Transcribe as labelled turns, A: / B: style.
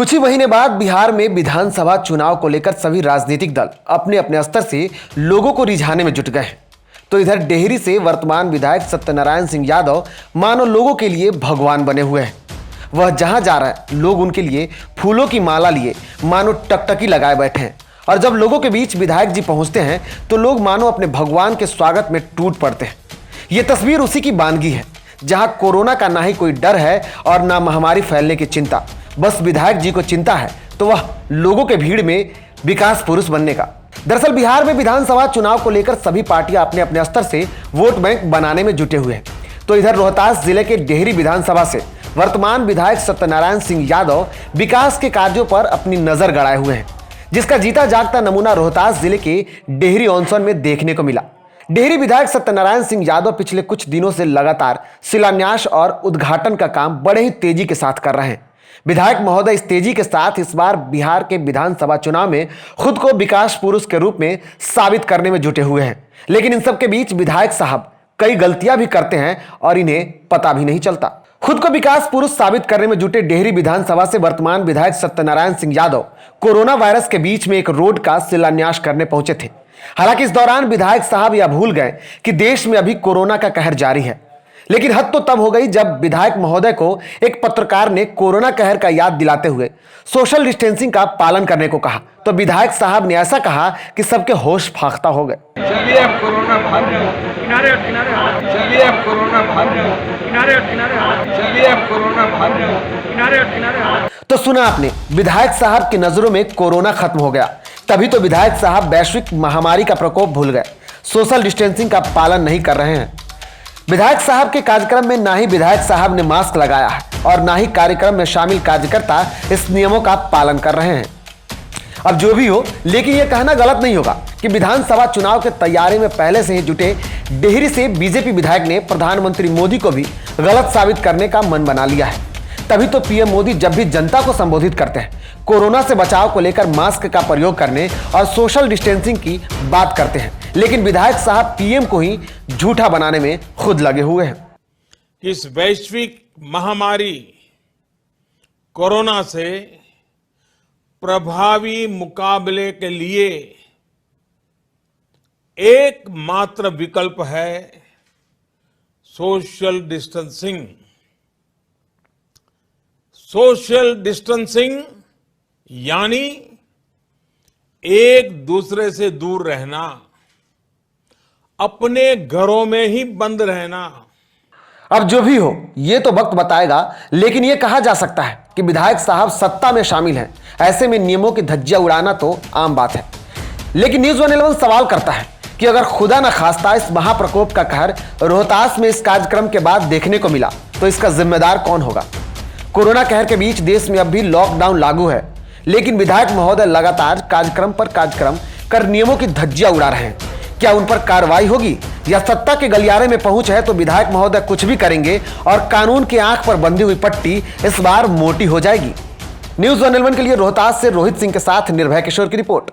A: कुछ ही महीने बाद बिहार में विधानसभा चुनाव को लेकर सभी राजनीतिक दल अपने अपने स्तर से लोगों को रिझाने में जुट गए हैं। तो इधर डेहरी से वर्तमान विधायक सत्यनारायण सिंह यादव मानो लोगों के लिए भगवान बने हुए हैं। वह जहां जा रहा है लोग उनके लिए फूलों की माला लिए मानो टकटकी लगाए बैठे हैं। और जब लोगों के बीच विधायक जी पहुंचते हैं तो लोग मानो अपने भगवान के स्वागत में टूट पड़ते हैं। ये तस्वीर उसी की बानगी है जहां कोरोना का ना ही कोई डर है और ना महामारी फैलने की चिंता। बस विधायक जी को चिंता है तो वह लोगों के भीड़ में विकास पुरुष बनने का। दरअसल बिहार में विधानसभा चुनाव को लेकर सभी पार्टियां अपने अपने स्तर से वोट बैंक बनाने में जुटे हुए हैं। तो इधर रोहतास जिले के डेहरी विधानसभा से वर्तमान विधायक सत्यनारायण सिंह यादव विकास के कार्यों पर अपनी नजर गड़ाए हुए हैं, जिसका जीता जागता नमूना रोहतास जिले के डेहरी ऑनसन में देखने को मिला। डेहरी विधायक सत्यनारायण सिंह यादव पिछले कुछ दिनों से लगातार शिलान्यास और उद्घाटन का काम बड़े ही तेजी के साथ कर रहे हैं। विधायक महोदय इस तेजी के साथ इस बार बिहार के विधानसभा चुनाव में खुद को विकास पुरुष के रूप में साबित करने में जुटे हुए हैं। लेकिन इन सब के बीच विधायक साहब कई गलतियां भी करते हैं और इन्हें पता भी नहीं चलता। खुद को विकास पुरुष साबित करने में जुटे डेहरी विधानसभा से वर्तमान विधायक सत्यनारायण सिंह यादव कोरोना वायरस के बीच में एक रोड का शिलान्यास करने पहुंचे थे। हालांकि इस दौरान विधायक साहब यह भूल गए कि देश में अभी कोरोना का कहर जारी है। लेकिन हद तो तब हो गई जब विधायक महोदय को एक पत्रकार ने कोरोना कहर का याद दिलाते हुए सोशल डिस्टेंसिंग का पालन करने को कहा। तो विधायक साहब ने ऐसा कहा कि सबके होश फाख्ता हो गए।
B: चलिए अब कोरोना भाग किनारे किनारे, चलिए अब कोरोना भाग किनारे किनारे, चलिए अब कोरोना भाग किनारे किनारे।
A: तो सुना आपने, विधायक साहब की नजरों में कोरोना खत्म हो गया। तभी तो विधायक साहब वैश्विक महामारी का प्रकोप भूल गए, सोशल डिस्टेंसिंग का पालन नहीं कर रहे हैं। विधायक साहब के कार्यक्रम में ना ही विधायक साहब ने मास्क लगाया है और ना ही कार्यक्रम में शामिल कार्यकर्ता इस नियमों का पालन कर रहे हैं। अब जो भी हो, लेकिन यह कहना गलत नहीं होगा कि विधानसभा चुनाव के तैयारी में पहले से ही जुटे डेहरी से बीजेपी विधायक ने प्रधानमंत्री मोदी को भी गलत साबित करने का मन बना लिया है। तभी तो पीएम मोदी जब भी जनता को संबोधित करते हैं कोरोना से बचाव को लेकर मास्क का प्रयोग करने और सोशल डिस्टेंसिंग की बात करते हैं। लेकिन विधायक साहब पीएम को ही झूठा बनाने में खुद लगे हुए हैं।
B: इस वैश्विक महामारी कोरोना से प्रभावी मुकाबले के लिए एकमात्र विकल्प है सोशल डिस्टेंसिंग। सोशल डिस्टेंसिंग यानी एक दूसरे से दूर रहना, अपने घरों में ही बंद रहना।
A: अब जो भी हो ये तो वक्त बताएगा, लेकिन ये कहा जा सकता है कि विधायक साहब सत्ता में शामिल हैं। ऐसे में नियमों की धज्जियां उड़ाना तो आम बात है। लेकिन न्यूज़ 111 सवाल करता है कि अगर खुदा न खास्ता इस महाप्रकोप का कहर रोहतास में इस कार्यक्रम के बाद देखने को मिला तो इसका जिम्मेदार कौन होगा। कोरोना कहर के बीच देश में अब भी लॉकडाउन लागू है, लेकिन विधायक महोदय लगातार कार्यक्रम पर कार्यक्रम कर नियमों की धज्जियां उड़ा रहे हैं। क्या उन पर कार्रवाई होगी या सत्ता के गलियारे में पहुंच है तो विधायक महोदय कुछ भी करेंगे और कानून की आंख पर बंधी हुई पट्टी इस बार मोटी हो जाएगी। न्यूज़ 111 के लिए रोहतास से रोहित सिंह के साथ निर्भय किशोर की रिपोर्ट।